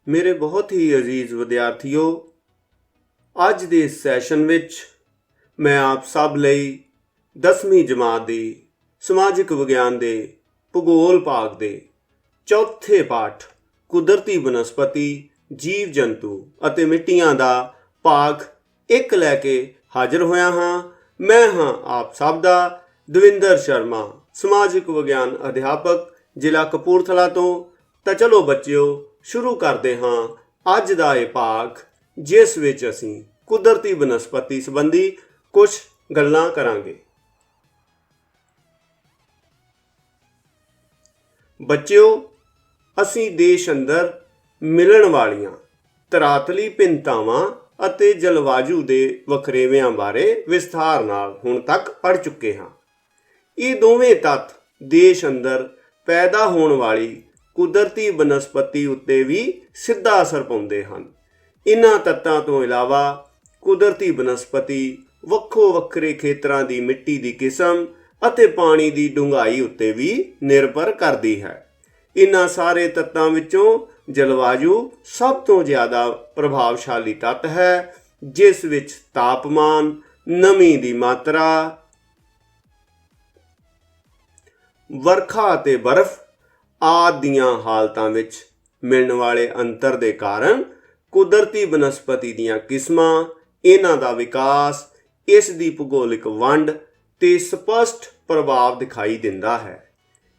ਮੇਰੇ ਬਹੁਤ ਹੀ ਅਜ਼ੀਜ਼ ਵਿਦਿਆਰਥੀਓ, ਅੱਜ ਦੇ ਸੈਸ਼ਨ ਵਿੱਚ ਮੈਂ ਆਪ ਸਭ ਲਈ 10ਵੀਂ ਜਮਾਤ ਦੀ ਸਮਾਜਿਕ ਵਿਗਿਆਨ ਦੇ ਭੂਗੋਲ ਭਾਗ ਦੇ ਚੌਥੇ ਪਾਠ ਕੁਦਰਤੀ ਬਨਸਪਤੀ, ਜੀਵ ਜੰਤੂ ਅਤੇ ਮਿੱਟੀਆਂ ਦਾ ਭਾਗ 1 ਲੈ ਕੇ ਹਾਜ਼ਰ ਹੋਇਆ ਹਾਂ। ਮੈਂ ਹਾਂ ਆਪ ਸਭ ਦਾ ਦਵਿੰਦਰ ਸ਼ਰਮਾ, ਸਮਾਜਿਕ ਵਿਗਿਆਨ ਅਧਿਆਪਕ, ਜ਼ਿਲ੍ਹਾ ਕਪੂਰਥਲਾ ਤੋਂ। ਤਾਂ ਚਲੋ ਬੱਚਿਓ, ਸ਼ੁਰੂ ਕਰਦੇ ਹਾਂ ਅੱਜ ਦਾ ਇਹ ਭਾਗ, ਜਿਸ ਵਿੱਚ ਅਸੀਂ ਕੁਦਰਤੀ ਬਨਸਪਤੀ ਸੰਬੰਧੀ ਕੁਝ ਗੱਲਾਂ ਕਰਾਂਗੇ। ਬੱਚਿਓ, ਅਸੀਂ ਦੇਸ਼ ਅੰਦਰ ਮਿਲਣ ਵਾਲੀਆਂ ਧਰਾਤਲੀ ਭਿੰਨਤਾਵਾਂ ਅਤੇ ਜਲਵਾਯੂ ਦੇ ਵਖਰੇਵਿਆਂ ਬਾਰੇ ਵਿਸਥਾਰ ਨਾਲ ਹੁਣ ਤੱਕ ਪੜ੍ਹ ਚੁੱਕੇ ਹਾਂ। ਇਹ ਦੋਵੇਂ ਤੱਤ ਦੇਸ਼ ਅੰਦਰ ਪੈਦਾ ਹੋਣ ਵਾਲੀ ਕੁਦਰਤੀ ਬਨਸਪਤੀ ਉੱਤੇ ਵੀ ਸਿੱਧਾ ਅਸਰ ਪਾਉਂਦੇ ਹਨ। ਇਨ੍ਹਾਂ ਤੱਤਾਂ ਤੋਂ ਇਲਾਵਾ ਕੁਦਰਤੀ ਬਨਸਪਤੀ ਵੱਖੋ ਵੱਖਰੇ ਖੇਤਰਾਂ ਦੀ ਮਿੱਟੀ ਦੀ ਕਿਸਮ ਅਤੇ ਪਾਣੀ ਦੀ ਡੂੰਘਾਈ ਉੱਤੇ ਵੀ ਨਿਰਭਰ ਕਰਦੀ ਹੈ। ਇਨ੍ਹਾਂ ਸਾਰੇ ਤੱਤਾਂ ਵਿੱਚੋਂ ਜਲਵਾਯੂ ਸਭ ਤੋਂ ਜ਼ਿਆਦਾ ਪ੍ਰਭਾਵਸ਼ਾਲੀ ਤੱਤ ਹੈ, ਜਿਸ ਵਿੱਚ ਤਾਪਮਾਨ, ਨਮੀ ਦੀ ਮਾਤਰਾ, ਵਰਖਾ ਅਤੇ ਬਰਫ਼ ਆਦਿ ਦੀਆਂ ਹਾਲਤਾਂ ਵਿੱਚ ਮਿਲਣ ਵਾਲੇ ਅੰਤਰ ਦੇ ਕਾਰਨ ਕੁਦਰਤੀ ਬਨਸਪਤੀ ਦੀਆਂ ਕਿਸਮਾਂ, ਇਹਨਾਂ ਦਾ ਵਿਕਾਸ, ਇਸ ਦੀ ਭੂਗੋਲਿਕ ਵੰਡ ਤੇ ਸਪਸ਼ਟ ਪ੍ਰਭਾਵ ਦਿਖਾਈ ਦਿੰਦਾ ਹੈ।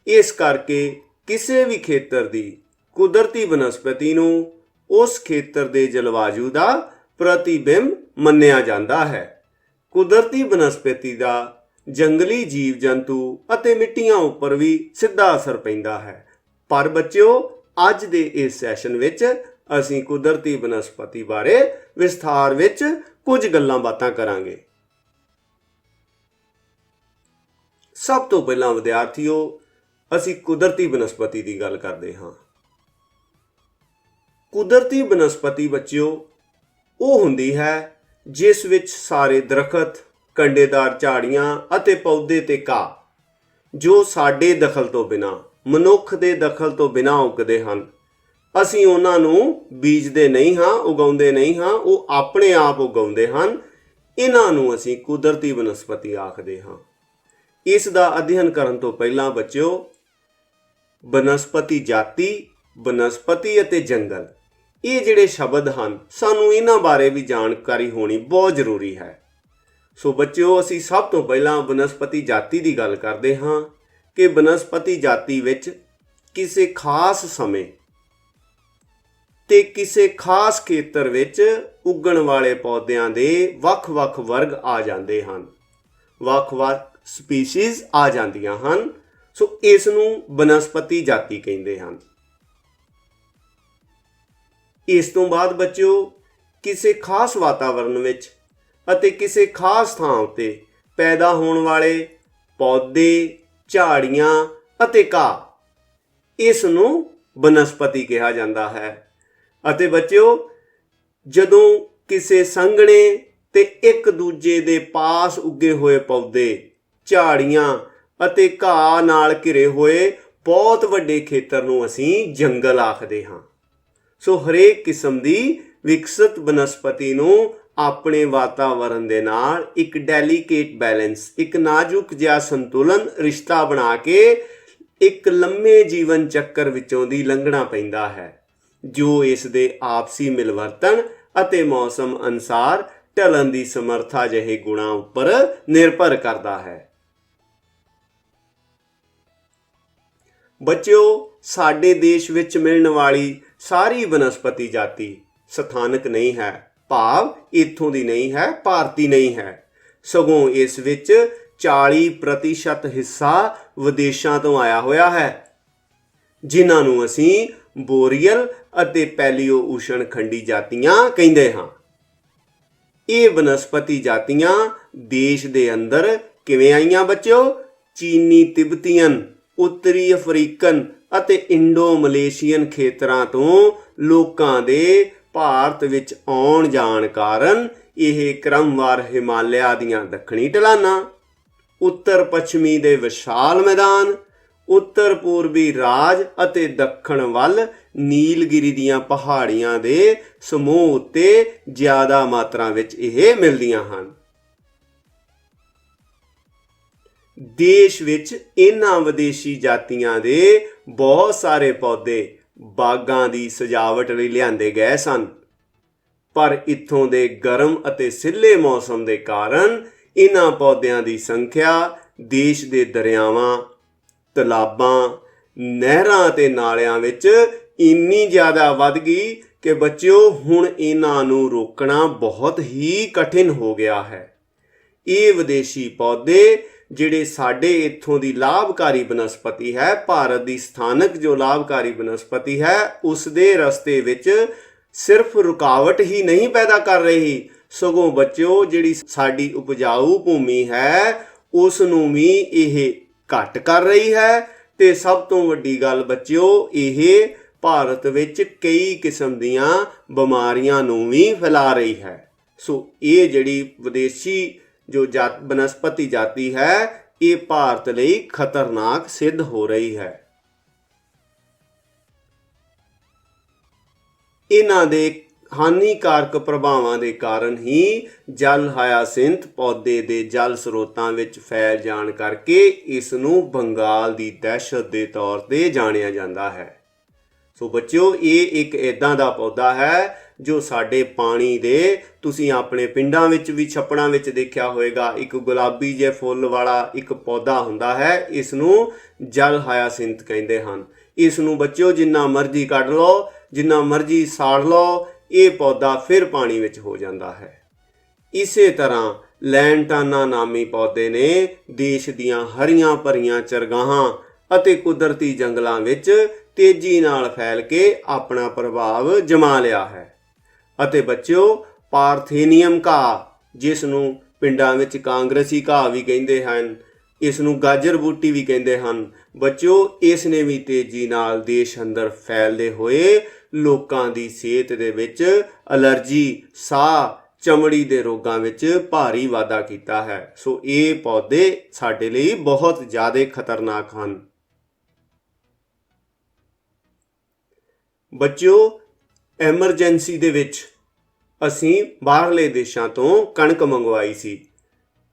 ਇਸ ਕਰਕੇ ਕਿਸੇ ਵੀ ਖੇਤਰ ਦੀ ਕੁਦਰਤੀ ਬਨਸਪਤੀ ਨੂੰ ਉਸ ਖੇਤਰ ਦੇ ਜਲਵਾਯੂ ਦਾ ਪ੍ਰਤੀਬਿੰਬ ਮੰਨਿਆ ਜਾਂਦਾ ਹੈ। ਕੁਦਰਤੀ ਬਨਸਪਤੀ ਦਾ ਜੰਗਲੀ ਜੀਵ ਜੰਤੂ ਅਤੇ ਮਿੱਟੀਆਂ ਉੱਪਰ ਵੀ ਸਿੱਧਾ ਅਸਰ ਪੈਂਦਾ ਹੈ। ਪਰ ਬੱਚਿਓ, ਅੱਜ ਦੇ ਇਸ ਸੈਸ਼ਨ ਵਿੱਚ ਅਸੀਂ ਕੁਦਰਤੀ ਬਨਸਪਤੀ ਬਾਰੇ ਵਿਸਥਾਰ ਵਿੱਚ ਕੁਝ ਗੱਲਾਂ ਬਾਤਾਂ ਕਰਾਂਗੇ। ਸਭ ਤੋਂ ਪਹਿਲਾਂ ਵਿਦਿਆਰਥੀਓ, ਅਸੀਂ ਕੁਦਰਤੀ ਬਨਸਪਤੀ ਦੀ ਗੱਲ ਕਰਦੇ ਹਾਂ। ਕੁਦਰਤੀ ਬਨਸਪਤੀ ਬੱਚਿਓ ਉਹ ਹੁੰਦੀ ਹੈ ਜਿਸ ਵਿੱਚ ਸਾਰੇ ਦਰਖਤ, ਕੰਡੇਦਾਰ ਝਾੜੀਆਂ ਅਤੇ ਪੌਦੇ ਤੇ ਘਾਹ, ਜੋ ਸਾਡੇ ਦਖਲ ਤੋਂ ਬਿਨਾਂ, ਮਨੁੱਖ ਦੇ ਦਖਲ ਤੋਂ ਬਿਨਾਂ ਉੱਗਦੇ ਹਨ। ਅਸੀਂ ਉਹਨਾਂ ਨੂੰ ਬੀਜਦੇ ਨਹੀਂ ਹਾਂ, ਉਗਾਉਂਦੇ ਨਹੀਂ ਹਾਂ, ਉਹ ਆਪਣੇ ਆਪ ਉਗਾਉਂਦੇ ਹਨ। ਇਹਨਾਂ ਨੂੰ ਅਸੀਂ ਕੁਦਰਤੀ ਬਨਸਪਤੀ ਆਖਦੇ ਹਾਂ। ਇਸ ਦਾ ਅਧਿਐਨ ਕਰਨ ਤੋਂ ਪਹਿਲਾਂ ਬੱਚਿਓ, ਬਨਸਪਤੀ ਜਾਤੀ, ਬਨਸਪਤੀ ਅਤੇ ਜੰਗਲ, ਇਹ ਜਿਹੜੇ ਸ਼ਬਦ ਹਨ, ਸਾਨੂੰ ਇਹਨਾਂ ਬਾਰੇ ਵੀ ਜਾਣਕਾਰੀ ਹੋਣੀ ਬਹੁਤ ਜ਼ਰੂਰੀ ਹੈ। ਸੋ ਬੱਚਿਓ, ਅਸੀਂ ਸਭ ਤੋਂ ਪਹਿਲਾਂ ਬਨਸਪਤੀ ਜਾਤੀ ਦੀ ਗੱਲ ਕਰਦੇ ਹਾਂ ਕਿ ਬਨਸਪਤੀ ਜਾਤੀ ਵਿੱਚ ਕਿਸੇ ਖਾਸ ਸਮੇਂ ਤੇ ਕਿਸੇ ਖਾਸ ਖੇਤਰ ਵਿੱਚ ਉੱਗਣ ਵਾਲੇ ਪੌਦਿਆਂ ਦੇ ਵੱਖ-ਵੱਖ ਵਰਗ ਆ ਜਾਂਦੇ ਹਨ, ਵੱਖ-ਵੱਖ ਸਪੀਸੀਜ਼ ਆ ਜਾਂਦੀਆਂ ਹਨ। ਸੋ ਇਸ ਨੂੰ ਬਨਸਪਤੀ ਜਾਤੀ ਕਹਿੰਦੇ ਹਨ। ਇਸ ਤੋਂ ਬਾਅਦ ਬੱਚਿਓ, ਕਿਸੇ ਖਾਸ ਵਾਤਾਵਰਣ ਵਿੱਚ ਅਤੇ ਕਿਸੇ ਖਾਸ ਥਾਂ ਉੱਤੇ ਪੈਦਾ ਹੋਣ ਵਾਲੇ ਪੌਦੇ, ਝਾੜੀਆਂ ਅਤੇ ਘਾਹ, ਇਸ ਨੂੰ ਬਨਸਪਤੀ ਕਿਹਾ ਜਾਂਦਾ ਹੈ। ਅਤੇ ਬੱਚਿਓ, ਜਦੋਂ ਕਿਸੇ ਸੰਘਣੇ ਤੇ ਇੱਕ ਦੂਜੇ ਦੇ ਪਾਸ ਉੱਗੇ ਹੋਏ ਪੌਦੇ, ਝਾੜੀਆਂ ਅਤੇ ਘਾਹ ਨਾਲ ਘਿਰੇ ਹੋਏ ਬਹੁਤ ਵੱਡੇ ਖੇਤਰ ਨੂੰ ਅਸੀਂ ਜੰਗਲ ਆਖਦੇ ਹਾਂ। ਸੋ ਹਰੇਕ ਕਿਸਮ ਦੀ ਵਿਕਸਿਤ ਬਨਸਪਤੀ ਨੂੰ ਆਪਣੇ ਵਾਤਾਵਰਣ ਦੇ ਨਾਲ ਇੱਕ ਡੈਲੀਕੇਟ ਬੈਲੈਂਸ, ਇੱਕ ਨਾਜ਼ੁਕ ਜਿਹਾ ਸੰਤੁਲਨ ਰਿਸ਼ਤਾ ਬਣਾ ਕੇ ਇੱਕ ਲੰਮੇ ਜੀਵਨ ਚੱਕਰ ਵਿੱਚੋਂ ਦੀ ਲੰਘਣਾ ਪੈਂਦਾ ਹੈ, ਜੋ ਇਸ ਦੇ ਆਪਸੀ ਮਿਲਵਰਤਨ ਅਤੇ ਮੌਸਮ ਅਨੁਸਾਰ ਢਲਣ ਦੀ ਸਮਰੱਥਾ ਜਿਹੇ ਗੁਣਾਂ ਉੱਪਰ ਨਿਰਭਰ ਕਰਦਾ ਹੈ। ਬੱਚਿਓ, ਸਾਡੇ ਦੇਸ਼ ਵਿੱਚ ਮਿਲਣ ਵਾਲੀ ਸਾਰੀ ਬਨਸਪਤੀ ਜਾਤੀ ਸਥਾਨਕ ਨਹੀਂ ਹੈ, ਭਾਵ ਇੱਥੋਂ ਦੀ ਨਹੀਂ ਹੈ, ਭਾਰਤੀ ਨਹੀਂ ਹੈ। ਸਗੋਂ ਇਸ ਵਿੱਚ 40% ਹਿੱਸਾ ਵਿਦੇਸ਼ਾਂ ਤੋਂ ਆਇਆ ਹੋਇਆ ਹੈ, ਜਿਨ੍ਹਾਂ ਨੂੰ ਅਸੀਂ ਬੋਰੀਅਲ ਅਤੇ ਪੈਲੀਓ ਊਸ਼ਣ ਖੰਡੀ ਜਾਤੀਆਂ ਕਹਿੰਦੇ ਹਾਂ। ਇਹ ਬਨਸਪਤੀ ਜਾਤੀਆਂ ਦੇਸ਼ ਦੇ ਅੰਦਰ ਕਿਵੇਂ ਆਈਆਂ ਬੱਚਿਓ? ਚੀਨੀ, ਤਿੱਬਤੀਅਨ, ਉੱਤਰੀ ਅਫਰੀਕਨ ਅਤੇ ਇੰਡੋ ਮਲੇਸ਼ੀਅਨ ਖੇਤਰਾਂ ਤੋਂ ਲੋਕਾਂ ਦੇ ਭਾਰਤ ਵਿੱਚ ਆਉਣ ਜਾਣ ਕਾਰਨ ਇਹ ਕ੍ਰਮਵਾਰ ਹਿਮਾਲਿਆ ਦੀਆਂ ਦੱਖਣੀ ਢਲਾਨਾਂ, ਉੱਤਰ ਪੱਛਮੀ ਦੇ ਵਿਸ਼ਾਲ ਮੈਦਾਨ, ਉੱਤਰ ਪੂਰਬੀ ਰਾਜ ਅਤੇ ਦੱਖਣ ਵੱਲ ਨੀਲਗਿਰੀ ਦੀਆਂ ਪਹਾੜੀਆਂ ਦੇ ਸਮੂਹ ਉੱਤੇ ਜ਼ਿਆਦਾ ਮਾਤਰਾ ਵਿੱਚ ਇਹ ਮਿਲਦੀਆਂ ਹਨ। ਦੇਸ਼ ਵਿੱਚ ਇਹਨਾਂ ਵਿਦੇਸ਼ੀ ਜਾਤੀਆਂ ਦੇ ਬਹੁਤ ਸਾਰੇ ਪੌਦੇ ਬਾਗਾਂ ਦੀ ਸਜਾਵਟ ਲਈ ਲਿਆਂਦੇ ਗਏ ਸਨ, ਪਰ ਇੱਥੋਂ ਦੇ ਗਰਮ ਅਤੇ ਸਿੱਲੇ ਮੌਸਮ ਦੇ ਕਾਰਨ ਇਹਨਾਂ ਪੌਦਿਆਂ ਦੀ ਸੰਖਿਆ ਦੇਸ਼ ਦੇ ਦਰਿਆਵਾਂ, ਤਲਾਬਾਂ, ਨਹਿਰਾਂ ਅਤੇ ਨਾਲਿਆਂ ਵਿੱਚ ਇੰਨੀ ਜ਼ਿਆਦਾ ਵੱਧ ਗਈ ਕਿ ਬੱਚਿਓ ਹੁਣ ਇਹਨਾਂ ਨੂੰ ਰੋਕਣਾ ਬਹੁਤ ਹੀ ਕਠਿਨ ਹੋ ਗਿਆ ਹੈ। ਇਹ ਵਿਦੇਸ਼ੀ ਪੌਦੇ ਜਿਹੜੇ ਸਾਡੇ ਇੱਥੋਂ ਦੀ ਲਾਭਕਾਰੀ ਬਨਸਪਤੀ ਹੈ, ਭਾਰਤ ਦੀ ਸਥਾਨਕ ਜੋ ਲਾਭਕਾਰੀ ਬਨਸਪਤੀ ਹੈ, ਉਸ ਦੇ ਰਸਤੇ ਵਿੱਚ ਸਿਰਫ ਰੁਕਾਵਟ ਹੀ ਨਹੀਂ ਪੈਦਾ ਕਰ ਰਹੀ, ਸਗੋਂ ਬੱਚਿਓ ਜਿਹੜੀ ਸਾਡੀ ਉਪਜਾਊ ਭੂਮੀ ਹੈ ਉਸ ਨੂੰ ਵੀ ਇਹ ਘੱਟ ਕਰ ਰਹੀ ਹੈ। ਤੇ ਸਭ ਤੋਂ ਵੱਡੀ ਗੱਲ ਬੱਚਿਓ, ਇਹ ਭਾਰਤ ਵਿੱਚ ਕਈ ਕਿਸਮ ਦੀਆਂ ਬਿਮਾਰੀਆਂ ਨੂੰ ਵੀ ਫੈਲਾ ਰਹੀ ਹੈ। ਸੋ ਇਹ ਜਿਹੜੀ ਵਿਦੇਸ਼ੀ ਜੋ ਬਨਸਪਤੀ ਜਾਤੀ ਹੈ, ਇਹ ਭਾਰਤ ਲਈ ਖਤਰਨਾਕ ਸਿੱਧ ਹੋ ਰਹੀ ਹੈ। ਇਹਨਾਂ ਦੇ ਹਾਨੀਕਾਰਕ ਪ੍ਰਭਾਵਾਂ ਦੇ ਕਾਰਨ ਹੀ ਜਲ ਹਾਇਆਸਿੰਥ ਪੌਦੇ ਦੇ ਜਲ ਸਰੋਤਾਂ ਵਿੱਚ ਫੈਲ ਜਾਣ ਕਰਕੇ ਇਸ ਨੂੰ ਬੰਗਾਲ ਦੀ ਦਹਿਸ਼ਤ ਦੇ ਤੌਰ ਤੇ ਜਾਣਿਆ ਜਾਂਦਾ ਹੈ। ਸੋ ਬੱਚਿਓ, ਇਹ ਇੱਕ ਇੱਦਾਂ ਦਾ ਪੌਦਾ ਹੈ ਜੋ ਸਾਡੇ ਪਾਣੀ ਦੇ, ਤੁਸੀਂ ਆਪਣੇ ਪਿੰਡਾਂ ਵਿੱਚ ਵੀ ਛੱਪੜਾਂ ਵਿੱਚ ਦੇਖਿਆ ਹੋਵੇਗਾ, ਇੱਕ ਗੁਲਾਬੀ ਜਿਹੇ ਫੁੱਲ ਵਾਲਾ ਇੱਕ ਪੌਦਾ ਹੁੰਦਾ ਹੈ, ਇਸ ਨੂੰ ਜਲ ਹਾਇਆਸਿੰਥ ਕਹਿੰਦੇ ਹਨ। ਇਸ ਨੂੰ ਬੱਚਿਓ ਜਿੰਨਾ ਮਰਜ਼ੀ ਕੱਢ ਲਓ, ਜਿੰਨਾ ਮਰਜ਼ੀ ਸਾੜ ਲਓ, ਇਹ ਪੌਦਾ ਫਿਰ ਪਾਣੀ ਵਿੱਚ ਹੋ ਜਾਂਦਾ ਹੈ। ਇਸੇ ਤਰ੍ਹਾਂ ਲੈਂਟਾਨਾ ਨਾਮੀ ਪੌਦੇ ਨੇ ਦੇਸ਼ ਦੀਆਂ ਹਰੀਆਂ ਭਰੀਆਂ ਚਰਗਾਹਾਂ ਅਤੇ ਕੁਦਰਤੀ ਜੰਗਲਾਂ ਵਿੱਚ ਤੇਜ਼ੀ ਨਾਲ ਫੈਲ ਕੇ ਆਪਣਾ ਪ੍ਰਭਾਵ ਜਮਾ ਲਿਆ ਹੈ। ਅਤੇ ਬੱਚਿਓ, ਪਾਰਥੇਨੀਅਮ ਘਾਹ, ਜਿਸ ਨੂੰ ਪਿੰਡਾਂ ਵਿੱਚ ਕਾਂਗਰਸੀ ਘਾਹ ਵੀ ਕਹਿੰਦੇ ਹਨ, ਇਸ ਨੂੰ ਗਾਜਰ ਬੂਟੀ ਵੀ ਕਹਿੰਦੇ ਹਨ, ਬੱਚਿਓ ਇਸ ਨੇ ਵੀ ਤੇਜ਼ੀ ਨਾਲ ਦੇਸ਼ ਅੰਦਰ ਫੈਲਦੇ ਹੋਏ ਲੋਕਾਂ ਦੀ ਸਿਹਤ ਦੇ ਵਿੱਚ ਅਲਰਜੀ, ਸਾਹ, ਚਮੜੀ ਦੇ ਰੋਗਾਂ ਵਿੱਚ ਭਾਰੀ ਵਾਧਾ ਕੀਤਾ ਹੈ। ਸੋ ਇਹ ਪੌਦੇ ਸਾਡੇ ਲਈ ਬਹੁਤ ਜ਼ਿਆਦਾ ਖਤਰਨਾਕ ਹਨ। ਬੱਚਿਓ, ਐਮਰਜੈਂਸੀ ਦੇ ਵਿੱਚ ਅਸੀਂ ਬਾਹਰਲੇ ਦੇਸ਼ਾਂ ਤੋਂ ਕਣਕ ਮੰਗਵਾਈ ਸੀ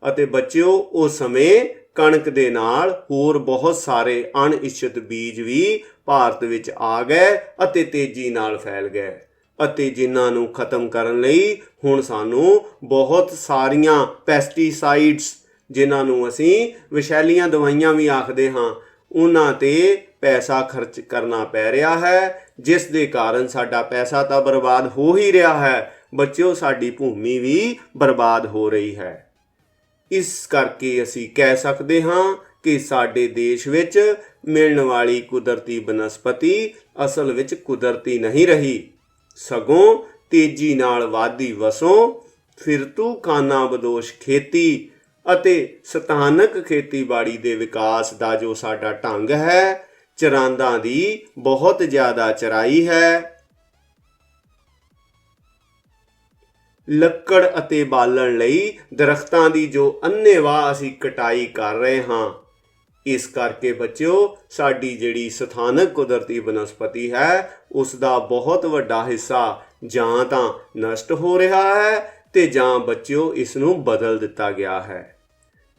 ਅਤੇ ਬੱਚਿਓ ਉਸ ਸਮੇਂ ਕਣਕ ਦੇ ਨਾਲ ਹੋਰ ਬਹੁਤ ਸਾਰੇ ਅਣਇੱਛਤ ਬੀਜ ਵੀ ਭਾਰਤ ਵਿੱਚ ਆ ਗਏ ਅਤੇ ਤੇਜ਼ੀ ਨਾਲ ਫੈਲ ਗਏ, ਅਤੇ ਜਿਨ੍ਹਾਂ ਨੂੰ ਖਤਮ ਕਰਨ ਲਈ ਹੁਣ ਸਾਨੂੰ ਬਹੁਤ ਸਾਰੀਆਂ ਪੈਸਟੀਸਾਈਡਸ, ਜਿਨ੍ਹਾਂ ਨੂੰ ਅਸੀਂ ਵਿਸ਼ੈਲੀਆਂ ਦਵਾਈਆਂ ਵੀ ਆਖਦੇ ਹਾਂ, ਉਹਨਾਂ ਤੇ ਪੈਸਾ ਖਰਚ ਕਰਨਾ ਪੈ ਰਿਹਾ ਹੈ, ਜਿਸ ਦੇ ਕਾਰਨ ਸਾਡਾ ਪੈਸਾ ਤਾਂ ਬਰਬਾਦ ਹੋ ਹੀ ਰਿਹਾ ਹੈ ਬੱਚਿਓ, ਸਾਡੀ ਭੂਮੀ ਵੀ ਬਰਬਾਦ ਹੋ ਰਹੀ ਹੈ। ਇਸ ਕਰਕੇ ਅਸੀਂ ਕਹਿ ਸਕਦੇ ਹਾਂ ਕਿ ਸਾਡੇ ਦੇਸ਼ ਵਿੱਚ ਮਿਲਣ ਵਾਲੀ ਕੁਦਰਤੀ ਬਨਸਪਤੀ ਅਸਲ ਵਿੱਚ ਕੁਦਰਤੀ ਨਹੀਂ ਰਹੀ, ਸਗੋਂ ਤੇਜ਼ੀ ਨਾਲ ਵਧਦੀ ਵਸੋਂ, ਫਿਰਤੂ ਖਾਨਾ ਬਦੋਸ਼ ਖੇਤੀ ਅਤੇ ਸਥਾਨਕ ਖੇਤੀਬਾੜੀ ਦੇ ਵਿਕਾਸ ਦਾ ਜੋ ਸਾਡਾ ਢੰਗ ਹੈ, ਚਰਾਂਦਾਂ ਦੀ ਬਹੁਤ ਜ਼ਿਆਦਾ ਚਰਾਈ ਹੈ, ਲੱਕੜ ਅਤੇ ਬਾਲਣ ਲਈ ਦਰਖਤਾਂ ਦੀ ਜੋ ਅੰਨ੍ਹੇਵਾਹ ਅਸੀਂ ਕਟਾਈ ਕਰ ਰਹੇ ਹਾਂ, ਇਸ ਕਰਕੇ ਬੱਚਿਓ ਸਾਡੀ ਜਿਹੜੀ ਸਥਾਨਕ ਕੁਦਰਤੀ ਬਨਸਪਤੀ ਹੈ ਉਸ ਦਾ ਬਹੁਤ ਵੱਡਾ ਹਿੱਸਾ ਜਾਂ ਤਾਂ ਨਸ਼ਟ ਹੋ ਰਿਹਾ ਹੈ ਤੇ ਜਾਂ ਬੱਚਿਓ ਇਸ ਨੂੰ ਬਦਲ ਦਿੱਤਾ ਗਿਆ ਹੈ।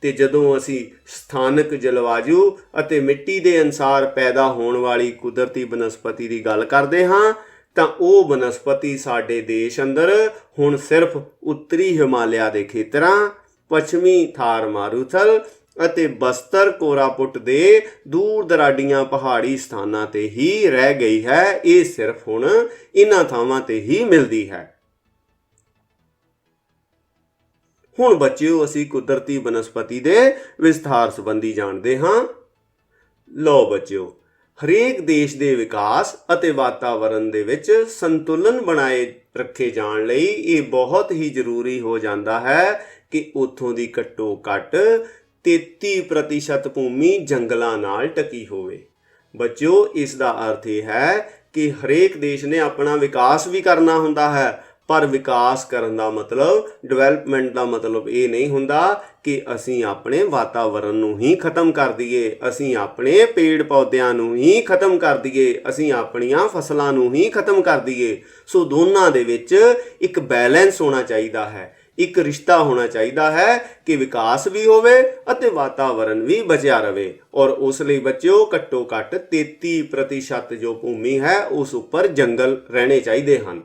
ਤੇ ਜਦੋਂ ਅਸੀਂ ਸਥਾਨਕ ਜਲਵਾਯੂ ਅਤੇ ਮਿੱਟੀ ਦੇ ਅਨੁਸਾਰ ਪੈਦਾ ਹੋਣ ਵਾਲੀ ਕੁਦਰਤੀ ਬਨਸਪਤੀ ਦੀ ਗੱਲ ਕਰਦੇ ਹਾਂ ਤਾਂ ਉਹ ਬਨਸਪਤੀ ਸਾਡੇ ਦੇਸ਼ ਅੰਦਰ ਹੁਣ ਸਿਰਫ ਉੱਤਰੀ ਹਿਮਾਲਿਆ ਦੇ ਖੇਤਰਾਂ, ਪੱਛਮੀ ਥਾਰ ਮਾਰੂਥਲ ਅਤੇ ਬਸਤਰ ਕੋਰਾਪੁੱਟ ਦੇ ਦੂਰ ਦਰਾਡੀਆਂ ਪਹਾੜੀ ਸਥਾਨਾਂ ਤੇ ਹੀ ਰਹਿ ਗਈ ਹੈ। ਇਹ ਸਿਰਫ ਹੁਣ ਇਹਨਾਂ ਥਾਵਾਂ ਤੇ ਹੀ ਮਿਲਦੀ ਹੈ। ਹੁਣ ਬੱਚਿਓ, ਅਸੀਂ ਕੁਦਰਤੀ ਬਨਸਪਤੀ ਦੇ ਵਿਸਥਾਰ ਸੰਬੰਧੀ ਜਾਣਦੇ ਹਾਂ। ਲਓ ਬੱਚਿਓ, ਹਰੇਕ ਦੇਸ਼ ਦੇ ਵਿਕਾਸ ਅਤੇ ਵਾਤਾਵਰਣ ਦੇ ਵਿੱਚ ਸੰਤੁਲਨ ਬਣਾਏ ਰੱਖੇ ਜਾਣ ਲਈ ਇਹ ਬਹੁਤ ਹੀ ਜ਼ਰੂਰੀ ਹੋ ਜਾਂਦਾ ਹੈ ਕਿ ਉੱਥੋਂ ਦੀ ਘੱਟੋ ਘੱਟ 33% ਭੂਮੀ ਜੰਗਲਾਂ ਨਾਲ ਢਕੀ ਹੋਵੇ। ਬੱਚਿਓ, ਇਸ ਦਾ ਅਰਥ ਇਹ ਹੈ ਕਿ ਹਰੇਕ ਦੇਸ਼ ਨੇ ਆਪਣਾ ਵਿਕਾਸ ਵੀ ਕਰਨਾ ਹੁੰਦਾ ਹੈ, ਪਰ ਵਿਕਾਸ ਕਰਨ ਦਾ ਮਤਲਬ, ਡਿਵੈਲਪਮੈਂਟ ਦਾ ਮਤਲਬ ਇਹ ਨਹੀਂ ਹੁੰਦਾ ਕਿ ਅਸੀਂ ਆਪਣੇ ਵਾਤਾਵਰਣ ਨੂੰ ਹੀ ਖਤਮ ਕਰ ਦਈਏ, ਅਸੀਂ ਆਪਣੇ ਪੇੜ ਪੌਦਿਆਂ ਨੂੰ ਹੀ ਖਤਮ ਕਰ ਦਈਏ, ਅਸੀਂ ਆਪਣੀਆਂ ਫਸਲਾਂ ਨੂੰ ਹੀ ਖਤਮ ਕਰ ਦਈਏ। ਸੋ ਦੋਨਾਂ ਦੇ ਵਿੱਚ ਇੱਕ ਬੈਲੈਂਸ ਹੋਣਾ ਚਾਹੀਦਾ ਹੈ, ਇੱਕ ਰਿਸ਼ਤਾ ਹੋਣਾ ਚਾਹੀਦਾ ਹੈ ਕਿ ਵਿਕਾਸ ਵੀ ਹੋਵੇ ਅਤੇ ਵਾਤਾਵਰਣ ਵੀ ਬਚਿਆ ਰਹੇ। ਔਰ ਉਸ ਲਈ ਬੱਚਿਓ ਘੱਟੋ ਘੱਟ 33% ਜੋ ਭੂਮੀ ਹੈ ਉਸ ਉੱਪਰ ਜੰਗਲ ਰਹਿਣੇ ਚਾਹੀਦੇ ਹਨ।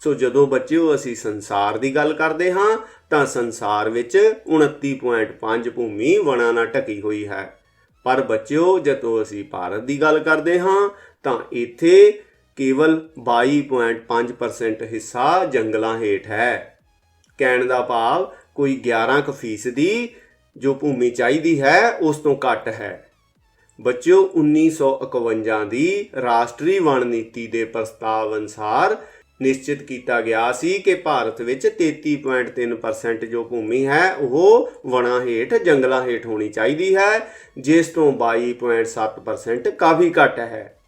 ਸੋ ਜਦੋਂ ਬੱਚਿਓ ਅਸੀਂ ਸੰਸਾਰ ਦੀ ਗੱਲ ਕਰਦੇ ਹਾਂ ਤਾਂ ਸੰਸਾਰ ਵਿੱਚ 29.5 ਭੂਮੀ ਵਣਾਂ ਨਾਲ ਢਕੀ ਹੋਈ ਹੈ। ਪਰ ਬੱਚਿਓ ਜਦੋਂ ਅਸੀਂ ਭਾਰਤ ਦੀ ਗੱਲ ਕਰਦੇ ਹਾਂ ਤਾਂ ਇੱਥੇ ਕੇਵਲ 22.5% ਹਿੱਸਾ ਜੰਗਲਾਂ ਹੇਠ ਹੈ। ਕਹਿਣ ਦਾ ਭਾਵ ਕੋਈ 11% ਜੋ ਭੂਮੀ ਚਾਹੀਦੀ ਹੈ ਉਸ ਤੋਂ ਘੱਟ ਹੈ। ਬੱਚਿਓ 1951 ਦੀ ਰਾਸ਼ਟਰੀ ਵਣ ਨੀਤੀ ਦੇ ਪ੍ਰਸਤਾਵ ਅਨੁਸਾਰ ਨਿਸ਼ਚਿਤ ਕੀਤਾ ਗਿਆ ਸੀ ਕਿ ਭਾਰਤ ਵਿੱਚ 33.3% ਜੋ ਭੂਮੀ ਹੈ ਉਹ ਵਣਾਂ ਹੇਠ ਜੰਗਲਾਂ ਹੇਠ ਹੋਣੀ ਚਾਹੀਦੀ ਹੈ, ਜਿਸ ਤੋਂ 22.7% ਕਾਫੀ ਘੱਟ ਹੈ।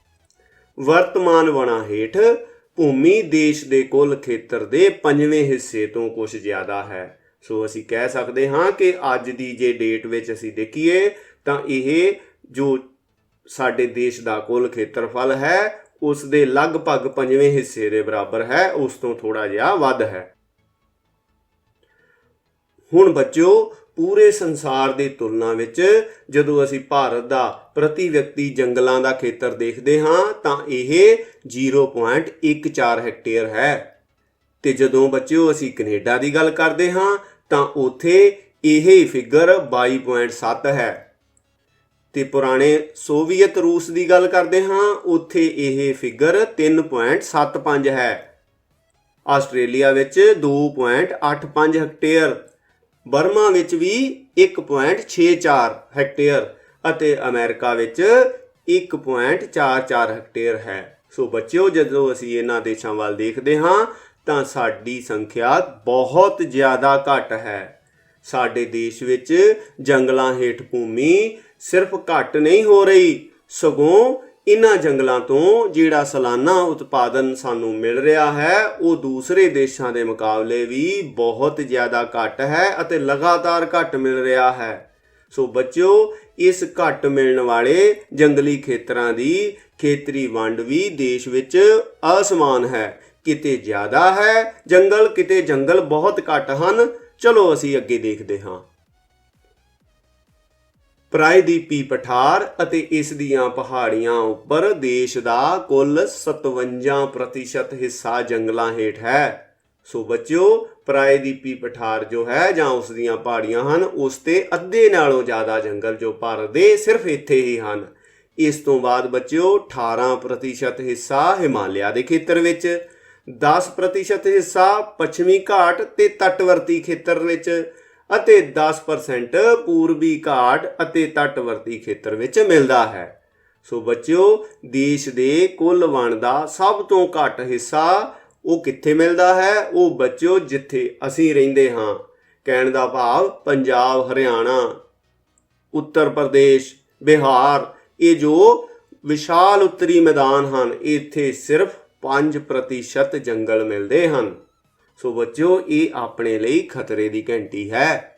ਵਰਤਮਾਨ ਵਣਾਂ ਹੇਠ ਭੂਮੀ ਦੇਸ਼ ਦੇ ਕੁੱਲ ਖੇਤਰ ਦੇ 5ਵੇਂ ਹਿੱਸੇ ਤੋਂ ਕੁਝ ਜ਼ਿਆਦਾ ਹੈ। ਸੋ ਅਸੀਂ ਕਹਿ ਸਕਦੇ ਹਾਂ ਕਿ ਅੱਜ ਦੀ ਜੇ ਡੇਟ ਵਿੱਚ ਅਸੀਂ ਦੇਖੀਏ ਤਾਂ ਇਹ ਜੋ ਸਾਡੇ ਦੇਸ਼ ਦਾ ਕੁੱਲ ਖੇਤਰਫਲ ਹੈ ਉਸ ਦੇ ਲਗਭਗ 5ਵੇਂ ਹਿੱਸੇ ਦੇ ਬਰਾਬਰ ਹੈ, ਉਸ ਤੋਂ ਥੋੜਾ ਜਿਹਾ ਵੱਧ ਹੈ। ਹੁਣ ਬੱਚਿਓ ਪੂਰੇ ਸੰਸਾਰ ਦੀ ਤੁਲਨਾ ਵਿੱਚ ਜਦੋਂ ਅਸੀਂ ਭਾਰਤ ਦਾ ਪ੍ਰਤੀ ਵਿਅਕਤੀ ਜੰਗਲਾਂ ਦਾ ਖੇਤਰ ਦੇਖਦੇ ਹਾਂ ਤਾਂ ਇਹ 0.14 ਹੈਕਟੇਅਰ ਹੈ। ਤੇ ਜਦੋਂ ਬੱਚਿਓ ਅਸੀਂ ਕੈਨੇਡਾ ਦੀ ਗੱਲ ਕਰਦੇ ਹਾਂ ਤਾਂ ਉੱਥੇ ਇਹ ਫਿਗਰ 22.7 ਹੈ। ਤੇ ਪੁਰਾਣੇ ਸੋਵੀਅਤ ਰੂਸ ਦੀ ਗੱਲ ਕਰਦੇ ਹਾਂ ਉੱਥੇ ਇਹ ਫਿਗਰ 3.75 ਹੈ। ਆਸਟ੍ਰੇਲੀਆ ਵਿੱਚ 2.85 ਹੈਕਟੇਅਰ, ਬਰਮਾ ਵਿੱਚ ਵੀ 1.64 ਹੈਕਟੇਅਰ ਅਤੇ ਅਮਰੀਕਾ ਵਿੱਚ 1.44 ਹੈਕਟੇਅਰ ਹੈ। ਸੋ ਬੱਚਿਓ ਜਦੋਂ ਅਸੀਂ ਇਹਨਾਂ ਦੇਸ਼ਾਂ ਵੱਲ ਦੇਖਦੇ ਹਾਂ ਤਾਂ ਸਾਡੀ ਸੰਖਿਆ ਬਹੁਤ ਜ਼ਿਆਦਾ ਘੱਟ ਹੈ। ਸਾਡੇ ਦੇਸ਼ ਵਿੱਚ ਜੰਗਲਾਂ ਹੇਠ ਭੂਮੀ ਸਿਰਫ ਘੱਟ ਨਹੀਂ ਹੋ ਰਹੀ, ਸਗੋਂ ਇਹਨਾਂ ਜੰਗਲਾਂ ਤੋਂ ਜਿਹੜਾ ਸਾਲਾਨਾ ਉਤਪਾਦਨ ਸਾਨੂੰ ਮਿਲ ਰਿਹਾ ਹੈ ਉਹ ਦੂਸਰੇ ਦੇਸ਼ਾਂ ਦੇ ਮੁਕਾਬਲੇ ਵੀ ਬਹੁਤ ਜ਼ਿਆਦਾ ਘੱਟ ਹੈ ਅਤੇ ਲਗਾਤਾਰ ਘੱਟ ਮਿਲ ਰਿਹਾ ਹੈ। ਸੋ ਬੱਚਿਓ ਇਸ ਘੱਟ ਮਿਲਣ ਵਾਲੇ ਜੰਗਲੀ ਖੇਤਰਾਂ ਦੀ ਖੇਤਰੀ ਵੰਡ ਵੀ ਦੇਸ਼ ਵਿੱਚ ਅਸਮਾਨ ਹੈ, ਕਿਤੇ ਜ਼ਿਆਦਾ ਹੈ ਜੰਗਲ, ਕਿਤੇ ਜੰਗਲ ਬਹੁਤ ਘੱਟ ਹਨ। ਚਲੋ ਅਸੀਂ ਅੱਗੇ ਦੇਖਦੇ ਹਾਂ। ਪ੍ਰਾਇਦੀਪੀ ਪਠਾਰ ਅਤੇ ਇਸ ਦੀਆਂ ਪਹਾੜੀਆਂ ਉੱਪਰ ਦੇਸ਼ ਦਾ ਕੁੱਲ 57% ਹਿੱਸਾ ਜੰਗਲਾਂ ਹੇਠ ਹੈ। ਸੋ ਬੱਚਿਓ ਪ੍ਰਾਇਦੀਪੀ ਪਠਾਰ ਜੋ ਹੈ ਜਾਂ ਉਸ ਦੀਆਂ ਪਹਾੜੀਆਂ ਹਨ ਉਸ ਤੇ ਅੱਧੇ ਨਾਲੋਂ ਜ਼ਿਆਦਾ ਜੰਗਲ ਜੋ ਭਾਰਤ ਦੇ ਸਿਰਫ ਇੱਥੇ ਹੀ ਹਨ। ਇਸ ਤੋਂ ਬਾਅਦ ਬੱਚਿਓ 18% ਹਿੱਸਾ ਹਿਮਾਲਿਆ ਦੇ ਖੇਤਰ ਵਿੱਚ, 10% ਹਿੱਸਾ ਪੱਛਮੀ ਘਾਟ ਤੇ ਤੱਟਵਰਤੀ ਖੇਤਰ ਵਿੱਚ ਅਤੇ 10% ਪੂਰਬੀ ਘਾਟ ਅਤੇ ਤੱਟਵਰਤੀ ਖੇਤਰ ਵਿੱਚ ਮਿਲਦਾ ਹੈ। ਸੋ ਬੱਚਿਓ ਦੇਸ਼ ਦੇ ਕੁੱਲ ਵਣ ਦਾ ਸਭ ਤੋਂ ਘੱਟ ਹਿੱਸਾ ਉਹ ਕਿੱਥੇ ਮਿਲਦਾ ਹੈ? ਉਹ ਬੱਚਿਓ ਜਿੱਥੇ ਅਸੀਂ ਰਹਿੰਦੇ ਹਾਂ। ਕਹਿਣ ਦਾ ਭਾਵ ਪੰਜਾਬ, ਹਰਿਆਣਾ, ਉੱਤਰ ਪ੍ਰਦੇਸ਼, ਬਿਹਾਰ, ਇਹ ਜੋ ਵਿਸ਼ਾਲ ਉੱਤਰੀ ਮੈਦਾਨ ਹਨ ਇੱਥੇ ਸਿਰਫ 5% ਜੰਗਲ ਮਿਲਦੇ ਹਨ। ਸੋ ਬੱਚਿਓ ਇਹ ਆਪਣੇ ਲਈ ਖਤਰੇ ਦੀ ਘੰਟੀ ਹੈ।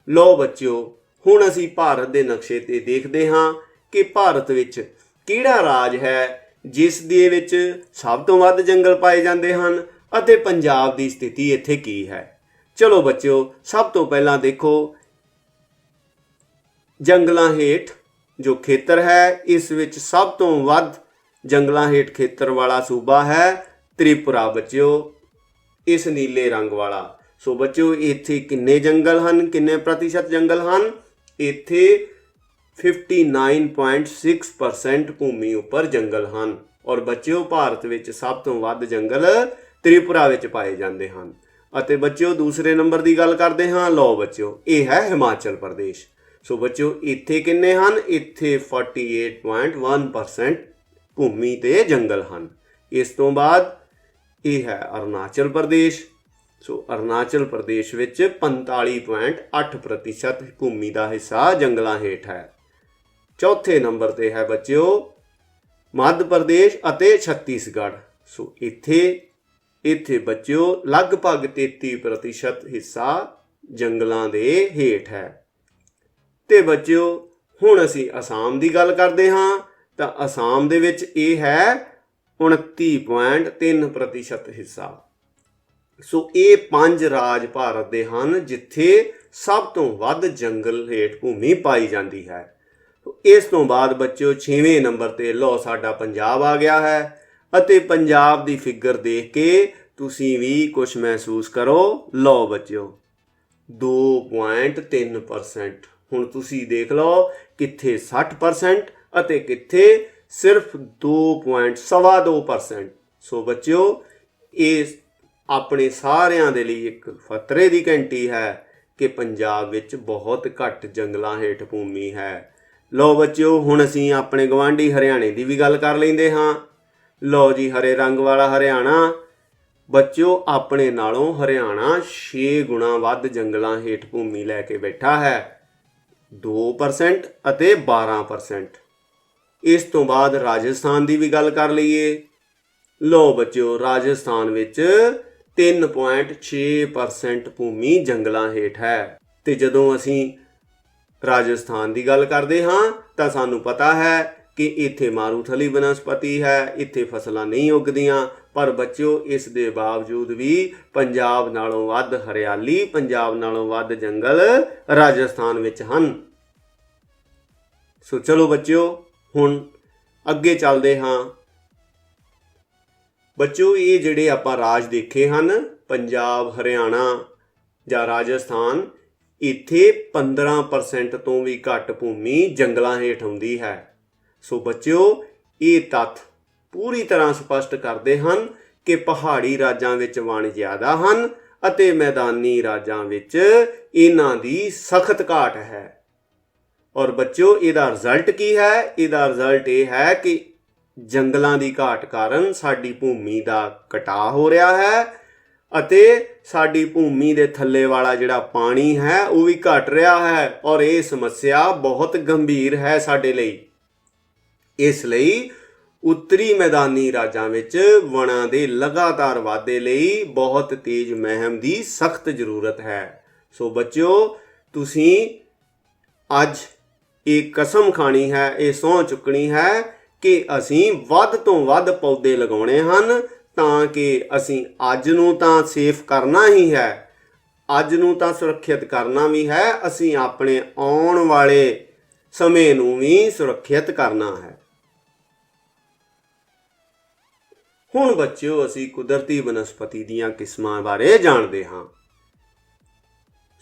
ਲਓ ਬੱਚਿਓ ਹੁਣ ਅਸੀਂ ਭਾਰਤ ਦੇ ਨਕਸ਼ੇ ਤੇ ਦੇਖਦੇ ਹਾਂ ਕਿ ਭਾਰਤ ਵਿੱਚ ਕਿਹੜਾ ਰਾਜ ਹੈ ਜਿਸ ਦੇ ਵਿੱਚ ਸਭ ਤੋਂ ਵੱਧ ਜੰਗਲ ਪਾਏ ਜਾਂਦੇ ਹਨ ਅਤੇ ਪੰਜਾਬ ਦੀ ਸਥਿਤੀ ਇੱਥੇ ਕੀ ਹੈ। ਚਲੋ ਬੱਚਿਓ ਸਭ ਤੋਂ ਪਹਿਲਾਂ ਦੇਖੋ ਜੰਗਲਾਂ ਹੇਠ ਜੋ ਖੇਤਰ ਹੈ ਇਸ ਵਿੱਚ ਸਭ ਤੋਂ ਵੱਧ ਜੰਗਲਾਂ ਹੇਠ ਖੇਤਰ ਵਾਲਾ ਸੂਬਾ ਹੈ ਤ੍ਰਿਪੁਰਾ ਬੱਚਿਓ, ਇਸ ਨੀਲੇ ਰੰਗ ਵਾਲਾ। ਸੋ ਬੱਚਿਓ ਇੱਥੇ ਕਿੰਨੇ ਜੰਗਲ ਹਨ, ਕਿੰਨੇ ਪ੍ਰਤੀਸ਼ਤ ਜੰਗਲ ਹਨ? ਇੱਥੇ 59.6% ਭੂਮੀ ਉੱਪਰ ਜੰਗਲ ਹਨ। ਔਰ ਬੱਚਿਓ ਭਾਰਤ ਵਿੱਚ ਸਭ ਤੋਂ ਵੱਧ ਜੰਗਲ ਤ੍ਰਿਪੁਰਾ ਵਿੱਚ ਪਾਏ ਜਾਂਦੇ ਹਨ। ਅਤੇ ਬੱਚਿਓ ਦੂਸਰੇ ਨੰਬਰ ਦੀ ਗੱਲ ਕਰਦੇ ਹਾਂ। ਲਓ ਬੱਚਿਓ ਇਹ ਹੈ ਹਿਮਾਚਲ ਪ੍ਰਦੇਸ਼। ਸੋ ਬੱਚਿਓ ਇੱਥੇ ਕਿੰਨੇ ਹਨ? ਇੱਥੇ 48.1% ਭੂਮੀ ਤੇ ਜੰਗਲ ਹਨ। ਇਸ ਤੋਂ ਬਾਅਦ ਇਹ ਹੈ ਅਰੁਣਾਚਲ ਪ੍ਰਦੇਸ਼। ਸੋ ਅਰੁਣਾਚਲ ਪ੍ਰਦੇਸ਼ ਵਿੱਚ 45.8% ਭੂਮੀ ਦਾ ਹਿੱਸਾ ਜੰਗਲਾਂ ਹੇਠ ਹੈ। ਚੌਥੇ ਨੰਬਰ ਤੇ ਹੈ ਬੱਚਿਓ ਮੱਧ ਪ੍ਰਦੇਸ਼ ਅਤੇ ਛੱਤੀਸਗੜ੍ਹ। ਸੋ ਇੱਥੇ ਇੱਥੇ ਬੱਚਿਓ ਲਗਭਗ 33% ਹਿੱਸਾ ਜੰਗਲਾਂ ਦੇ ਹੇਠ ਹੈ। ਤੇ ਬੱਚਿਓ ਹੁਣ ਅਸੀਂ ਅਸਾਮ ਦੀ ਗੱਲ ਕਰਦੇ ਹਾਂ ਤਾਂ ਅਸਾਮ ਦੇ ਵਿੱਚ ਇਹ ਹੈ 29.3% ਹਿੱਸਾ। ਸੋ ਇਹ 5 ਰਾਜ ਭਾਰਤ ਦੇ ਹਨ ਜਿੱਥੇ ਸਭ ਤੋਂ ਵੱਧ ਜੰਗਲ ਹੇਠ ਭੂਮੀ ਪਾਈ ਜਾਂਦੀ ਹੈ। ਇਸ ਤੋਂ ਬਾਅਦ ਬੱਚਿਓ 6ਵੇਂ ਨੰਬਰ ਤੇ ਲਓ ਸਾਡਾ ਪੰਜਾਬ ਆ ਗਿਆ ਹੈ ਅਤੇ ਪੰਜਾਬ ਦੀ ਫਿਗਰ ਦੇਖ ਕੇ ਤੁਸੀਂ ਵੀ ਕੁਝ ਮਹਿਸੂਸ ਕਰੋ। ਲਓ ਬੱਚਿਓ 2.3%। ਹੁਣ ਤੁਸੀਂ ਦੇਖ ਲਓ ਕਿੱਥੇ 60% ਅਤੇ ਕਿੱਥੇ ਸਿਰਫ 2.2%। ਸੋ ਬੱਚਿਓ ਇਹ ਆਪਣੇ ਸਾਰਿਆਂ ਦੇ ਲਈ ਇੱਕ ਖਤਰੇ ਦੀ ਘੰਟੀ ਹੈ ਕਿ ਪੰਜਾਬ ਵਿੱਚ ਬਹੁਤ ਘੱਟ ਜੰਗਲਾਂ ਹੇਠ ਭੂਮੀ ਹੈ। ਲਓ ਬੱਚਿਓ ਹੁਣ ਅਸੀਂ ਆਪਣੇ ਗਵਾਂਢੀ ਹਰਿਆਣੇ ਦੀ ਵੀ ਗੱਲ ਕਰ ਲੈਂਦੇ ਹਾਂ। ਲਓ ਜੀ ਹਰੇ ਰੰਗ ਵਾਲਾ ਹਰਿਆਣਾ। ਬੱਚਿਓ ਆਪਣੇ ਨਾਲੋਂ ਹਰਿਆਣਾ 6 ਗੁਣਾ ਵੱਧ ਜੰਗਲਾਂ ਹੇਠ ਭੂਮੀ ਲੈ ਕੇ ਬੈਠਾ ਹੈ, 2% ਅਤੇ 12%। ਇਸ ਤੋਂ ਬਾਅਦ ਰਾਜਸਥਾਨ ਦੀ ਵੀ ਗੱਲ ਕਰ ਲਈਏ। ਲਓ ਬੱਚਿਓ ਰਾਜਸਥਾਨ ਵਿੱਚ 3.6% ਭੂਮੀ ਜੰਗਲਾਂ ਹੇਠ ਹੈ। ਤੇ ਜਦੋਂ ਅਸੀਂ ਰਾਜਸਥਾਨ ਦੀ ਗੱਲ ਕਰਦੇ ਹਾਂ ਤਾਂ ਸਾਨੂੰ ਪਤਾ ਹੈ ਕਿ ਇੱਥੇ ਮਾਰੂਥਲੀ ਬਨਸਪਤੀ ਹੈ, ਇੱਥੇ ਫਸਲਾਂ ਨਹੀਂ ਉੱਗਦੀਆਂ। ਪਰ ਬੱਚਿਓ ਇਸ ਦੇ ਬਾਵਜੂਦ ਵੀ ਪੰਜਾਬ ਨਾਲੋਂ ਵੱਧ ਹਰਿਆਲੀ, ਪੰਜਾਬ ਨਾਲੋਂ ਵੱਧ ਜੰਗਲ ਰਾਜਸਥਾਨ ਵਿੱਚ ਹਨ। ਸੋ ਚਲੋ ਬੱਚਿਓ ਹੁਣ ਅੱਗੇ ਚੱਲਦੇ ਹਾਂ। ਬੱਚਿਓ ਇਹ ਜਿਹੜੇ ਆਪਾਂ ਰਾਜ ਦੇਖੇ ਹਨ ਪੰਜਾਬ, ਹਰਿਆਣਾ ਜਾਂ ਰਾਜਸਥਾਨ, ਇੱਥੇ 15% ਤੋਂ ਵੀ ਘੱਟ ਭੂਮੀ ਜੰਗਲਾਂ ਹੇਠ ਆਉਂਦੀ ਹੈ। ਸੋ ਬੱਚਿਓ ਇਹ ਤੱਥ ਪੂਰੀ ਤਰ੍ਹਾਂ ਸਪਸ਼ਟ ਕਰਦੇ ਹਨ ਕਿ ਪਹਾੜੀ ਰਾਜਾਂ ਵਿੱਚ ਵਣ ਜ਼ਿਆਦਾ ਹਨ ਅਤੇ ਮੈਦਾਨੀ ਰਾਜਾਂ ਵਿੱਚ ਇਹਨਾਂ ਦੀ ਸਖਤ ਘਾਟ ਹੈ। ਔਰ ਬੱਚਿਓ ਇਹਦਾ ਰਿਜ਼ਲਟ ਕੀ ਹੈ? ਇਹਦਾ ਰਿਜ਼ਲਟ ਇਹ ਹੈ ਕਿ ਜੰਗਲਾਂ ਦੀ ਘਾਟ ਕਾਰਨ ਸਾਡੀ ਭੂਮੀ ਦਾ ਘਟਾਅ ਹੋ ਰਿਹਾ ਹੈ ਅਤੇ ਸਾਡੀ ਭੂਮੀ ਦੇ ਥੱਲੇ ਵਾਲਾ ਜਿਹੜਾ ਪਾਣੀ ਹੈ ਉਹ ਵੀ ਘਟ ਰਿਹਾ ਹੈ। ਔਰ ਇਹ ਸਮੱਸਿਆ ਬਹੁਤ ਗੰਭੀਰ ਹੈ ਸਾਡੇ ਲਈ। ਇਸ ਲਈ ਉੱਤਰੀ ਮੈਦਾਨੀ ਰਾਜਾਂ ਵਿੱਚ ਵਣਾਂ ਦੇ ਲਗਾਤਾਰ ਵਾਧੇ ਲਈ ਬਹੁਤ ਤੇਜ਼ ਮੁਹਿੰਮ ਦੀ ਸਖਤ ਜ਼ਰੂਰਤ ਹੈ। ਸੋ ਬੱਚਿਓ ਤੁਸੀਂ ਅੱਜ ਇਹ ਕਸਮ ਖਾਣੀ ਹੈ, ਇਹ ਸਹੁੰ ਚੁੱਕਣੀ ਹੈ ਕਿ ਅਸੀਂ ਵੱਧ ਤੋਂ ਵੱਧ ਪੌਦੇ ਲਗਾਉਣੇ ਹਨ ਤਾਂ ਕਿ ਅਸੀਂ ਅੱਜ ਨੂੰ ਤਾਂ ਸੇਫ ਕਰਨਾ ਹੀ ਹੈ, ਅੱਜ ਨੂੰ ਤਾਂ ਸੁਰੱਖਿਅਤ ਕਰਨਾ ਵੀ ਹੈ, ਅਸੀਂ ਆਪਣੇ ਆਉਣ ਵਾਲੇ ਸਮੇਂ ਨੂੰ ਵੀ ਸੁਰੱਖਿਅਤ ਕਰਨਾ ਹੈ। ਹੁਣ ਬੱਚਿਓ ਅਸੀਂ ਕੁਦਰਤੀ ਬਨਸਪਤੀ ਦੀਆਂ ਕਿਸਮਾਂ ਬਾਰੇ ਜਾਣਦੇ ਹਾਂ।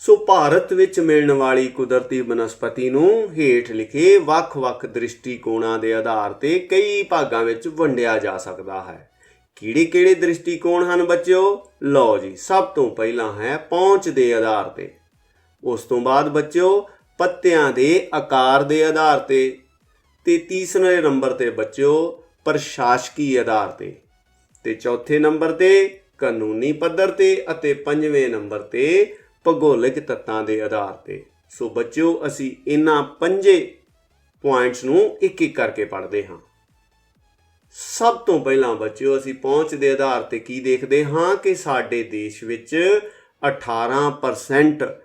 ਸੋ ਭਾਰਤ ਵਿੱਚ ਮਿਲਣ ਵਾਲੀ ਕੁਦਰਤੀ ਬਨਸਪਤੀ ਨੂੰ ਹੇਠ ਲਿਖੇ ਵੱਖ-ਵੱਖ ਦ੍ਰਿਸ਼ਟੀਕੋਣਾਂ ਦੇ ਆਧਾਰ ਤੇ ਕਈ ਭਾਗਾਂ ਵਿੱਚ ਵੰਡਿਆ ਜਾ ਸਕਦਾ ਹੈ। ਕਿਹੜੇ-ਕਿਹੜੇ ਦ੍ਰਿਸ਼ਟੀਕੋਣ ਹਨ ਬੱਚਿਓ? ਲਓ ਜੀ ਸਭ ਤੋਂ ਪਹਿਲਾਂ ਹੈ ਪਹੁੰਚ ਦੇ ਆਧਾਰ ਤੇ। ਉਸ ਤੋਂ ਬਾਅਦ ਬੱਚਿਓ ਪੱਤਿਆਂ ਦੇ ਆਕਾਰ ਦੇ ਆਧਾਰ ਤੇ ਤੀਸਰੇ ਨੰਬਰ ਤੇ ਬੱਚਿਓ ਪ੍ਰਸ਼ਾਸਕੀ ਆਧਾਰ ਤੇ ਚੌਥੇ ਨੰਬਰ ਤੇ ਕਾਨੂੰਨੀ ਪੱਧਰ ਤੇ ਅਤੇ ਪੰਜਵੇਂ ਨੰਬਰ ਤੇ ਭੂਗੋਲਿਕ ਤੱਤਾਂ ਦੇ ਆਧਾਰ ਤੇ। ਸੋ ਬੱਚਿਓ ਅਸੀਂ ਇਹਨਾਂ 5 ਪੁਆਇੰਟਸ ਨੂੰ ਇੱਕ ਇੱਕ ਕਰਕੇ ਪੜ੍ਹਦੇ ਹਾਂ। ਸਭ ਤੋਂ ਪਹਿਲਾਂ ਬੱਚਿਓ ਅਸੀਂ ਪਹੁੰਚ ਦੇ ਆਧਾਰ ਤੇ ਕੀ ਦੇਖਦੇ ਹਾਂ ਕਿ ਸਾਡੇ ਦੇਸ਼ ਵਿੱਚ 18%